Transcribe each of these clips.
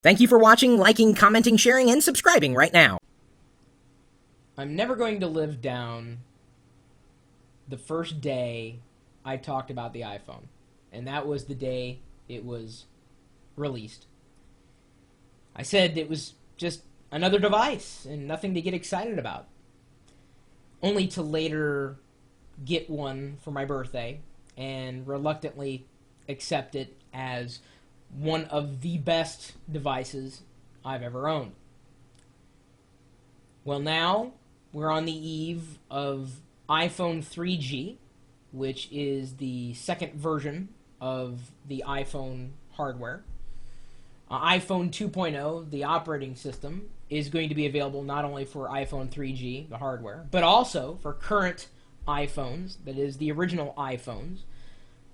Thank you for watching, liking, commenting, sharing, and subscribing right now. I'm never going to live down the first day I talked about the iPhone, and that was the day it was released. I said it was just another device and nothing to get excited about, only to later get one for my birthday and reluctantly accept it as one of the best devices I've ever owned. Well, now we're on the eve of iPhone 3G, which is the second version of the iPhone hardware. iPhone 2.0, the operating system, is going to be available not only for iPhone 3G, the hardware, but also for current iPhones, that is, the original iPhones.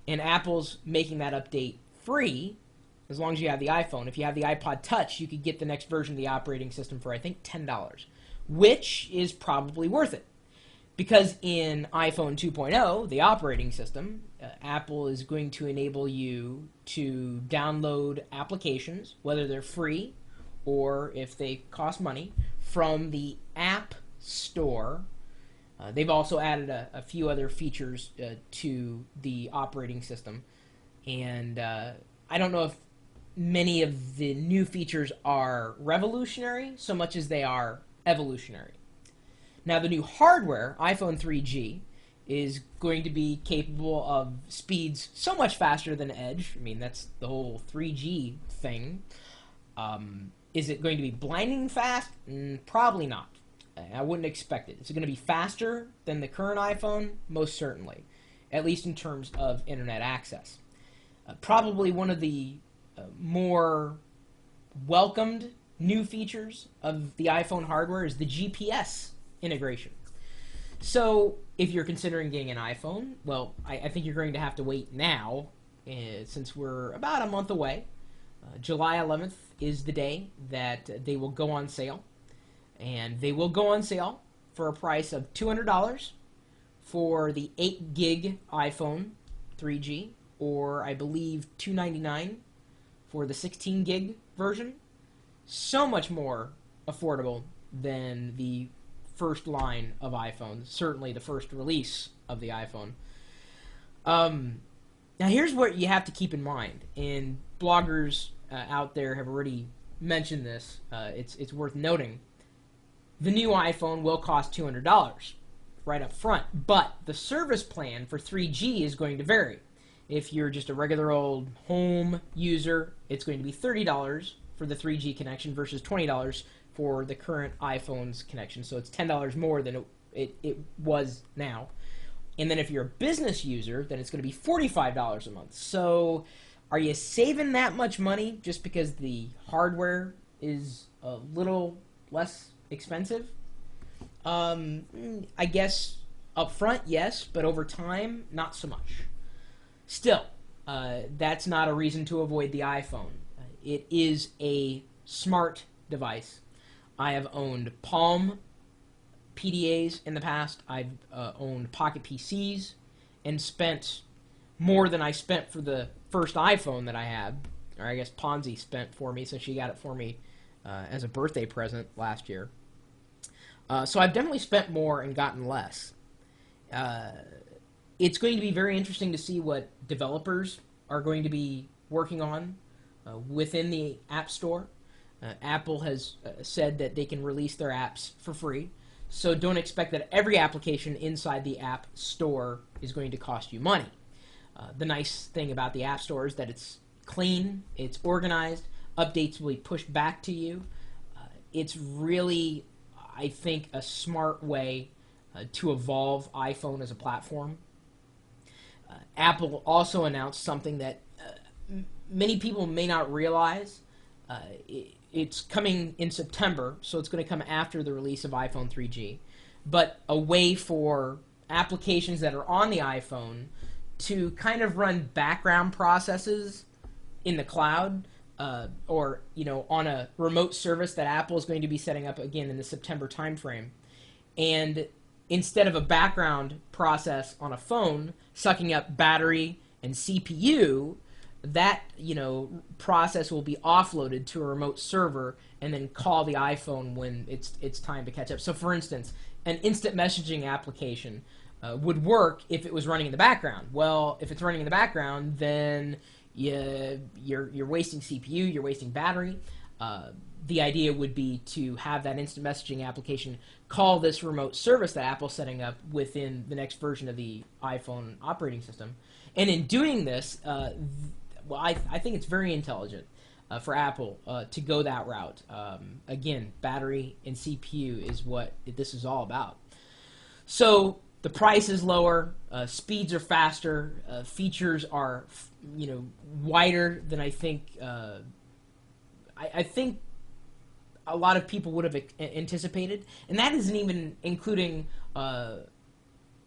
And Apple's making that update free as long as you have the iPhone. If you have the iPod Touch, you could get the next version of the operating system for, I think, $10, which is probably worth it. Because in iPhone 2.0, the operating system, Apple is going to enable you to download applications, whether they're free or if they cost money, from the App Store. They've also added a few other features to the operating system. And I don't know if many of the new features are revolutionary so much as they are evolutionary. Now, the new hardware, iPhone 3G, is going to be capable of speeds so much faster than Edge. I mean, that's the whole 3G thing. Is it going to be blinding fast? Probably not. I wouldn't expect it. Is it going to be faster than the current iPhone? Most certainly, at least in terms of internet access. Probably one of the more welcomed new features of the iPhone hardware is the GPS integration. So if you're considering getting an iPhone, well, I think you're going to have to wait now, since we're about a month away. July 11th is the day that they will go on sale. And they will go on sale for a price of $200 for the 8 gig iPhone 3G, or I believe $299 for the 16 gig version. So much more affordable than the first line of iPhones, certainly the first release of the iPhone. Now here's what you have to keep in mind, and bloggers out there have already mentioned this. It's worth noting. The new iPhone will cost $200 right up front, but the service plan for 3G is going to vary. If you're just a regular old home user, it's going to be $30 for the 3G connection versus $20 for the current iPhone's connection. So it's $10 more than it was now. And then if you're a business user, then it's going to be $45 a month. So are you saving that much money just because the hardware is a little less expensive? I guess up front, yes, but over time, not so much. Still, that's not a reason to avoid the iPhone. It is a smart device. I have owned Palm PDAs in the past. I've owned Pocket PCs and spent more than I spent for the first iPhone that I had, or I guess Ponzi spent for me since she got it for me as a birthday present last year. So I've definitely spent more and gotten less. It's going to be very interesting to see what developers are going to be working on within the App Store. Apple has said that they can release their apps for free, so don't expect that every application inside the App Store is going to cost you money. The nice thing about the App Store is that it's clean, it's organized, updates will be pushed back to you. It's really, I think, a smart way to evolve iPhone as a platform. Apple also announced something that many people may not realize. It's coming in September, so it's going to come after the release of iPhone 3G, but a way for applications that are on the iPhone to kind of run background processes in the cloud, or on a remote service that Apple is going to be setting up again in the September timeframe. And instead of a background process on a phone sucking up battery and CPU, that, process will be offloaded to a remote server and then call the iPhone when it's time to catch up. So for instance, an instant messaging application would work if it was running in the background. Well, if it's running in the background, then you're wasting CPU, you're wasting battery. The idea would be to have that instant messaging application call this remote service that Apple's setting up within the next version of the iPhone operating system. And in doing this, I think it's very intelligent for Apple to go that route. Again, battery and CPU is what this is all about. So the price is lower, speeds are faster, features are, wider than I think. I think a lot of people would have anticipated, and that isn't even including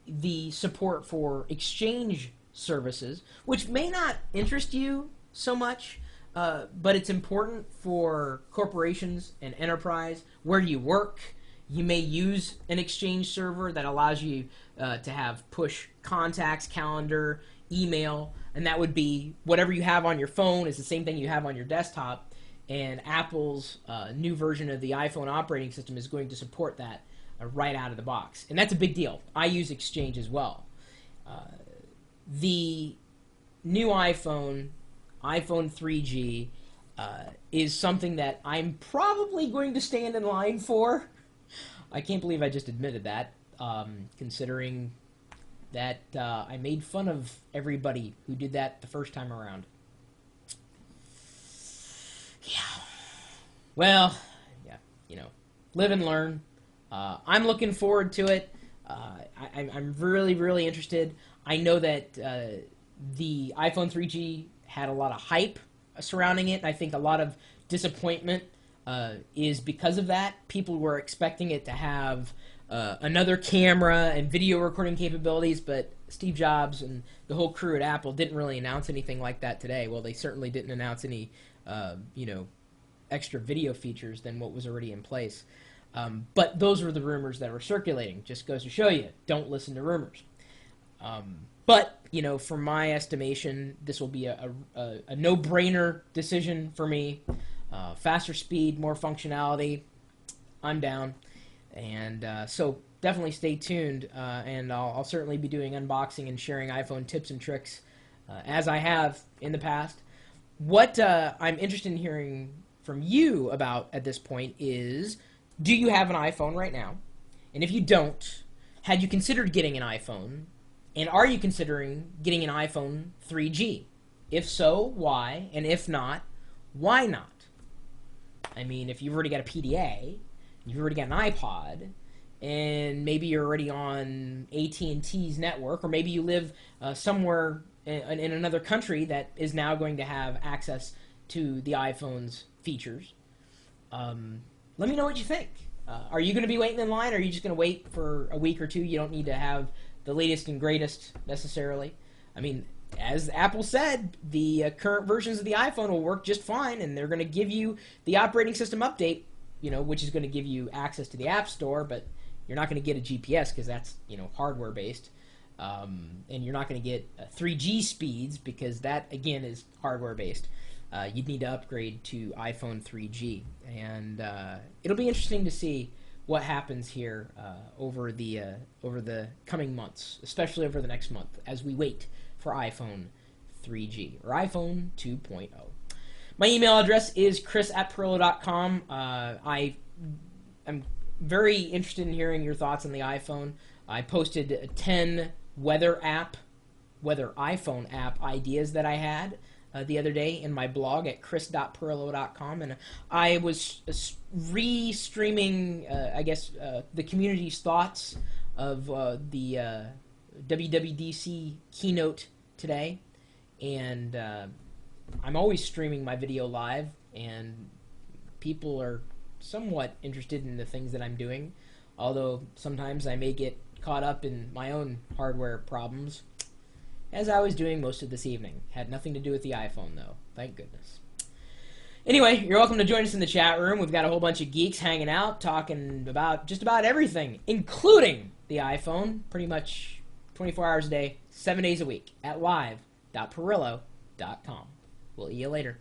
the support for exchange services, which may not interest you so much, but it's important for corporations and enterprise. Where you work, you may use an exchange server that allows you to have push contacts, calendar, email, and that would be whatever you have on your phone is the same thing you have on your desktop. And Apple's new version of the iPhone operating system is going to support that right out of the box. And that's a big deal. I use Exchange as well. The new iPhone 3G, is something that I'm probably going to stand in line for. I can't believe I just admitted that, considering that I made fun of everybody who did that the first time around. Yeah. Well, yeah, live and learn. I'm looking forward to it. I'm really, really interested. I know that the iPhone 3G had a lot of hype surrounding it. I think a lot of disappointment is because of that. People were expecting it to have another camera and video recording capabilities, but Steve Jobs and the whole crew at Apple didn't really announce anything like that today. Well, they certainly didn't announce any extra video features than what was already in place. But those were the rumors that were circulating. Just goes to show you, don't listen to rumors. But, from my estimation, this will be a no-brainer decision for me. Faster speed, more functionality, I'm down. And so definitely stay tuned, and I'll certainly be doing unboxing and sharing iPhone tips and tricks as I have in the past. What I'm interested in hearing from you about at this point is, do you have an iPhone right now? And if you don't, had you considered getting an iPhone? And are you considering getting an iPhone 3G? If so, why? And if not, why not? I mean, if you've already got a PDA, you've already got an iPod, and maybe you're already on AT&T's network, or maybe you live somewhere in another country that is now going to have access to the iPhone's features. Let me know what you think. Are you going to be waiting in line, or are you just going to wait for a week or two? You don't need to have the latest and greatest necessarily. I mean, as Apple said, the current versions of the iPhone will work just fine, and they're going to give you the operating system update, which is going to give you access to the App Store, but you're not going to get a GPS because that's, hardware based. And you're not going to get 3G speeds because that, again, is hardware based. You'd need to upgrade to iPhone 3G. And it'll be interesting to see what happens here over the coming months, especially over the next month, as we wait for iPhone 3G or iPhone 2.0. My email address is chris@pirillo.com. I am very interested in hearing your thoughts on the iPhone. I posted 10 weather iPhone app ideas that I had the other day in my blog at chris.pirillo.com, and I was re-streaming, the community's thoughts of the WWDC keynote today, and I'm always streaming my video live, and people are somewhat interested in the things that I'm doing, although sometimes I may get caught up in my own hardware problems, as I was doing most of this evening. Had nothing to do with the iPhone, though. Thank goodness. Anyway, you're welcome to join us in the chat room. We've got a whole bunch of geeks hanging out, talking about just about everything, including the iPhone, pretty much 24 hours a day, 7 days a week, at live.pirillo.com. We'll see you later.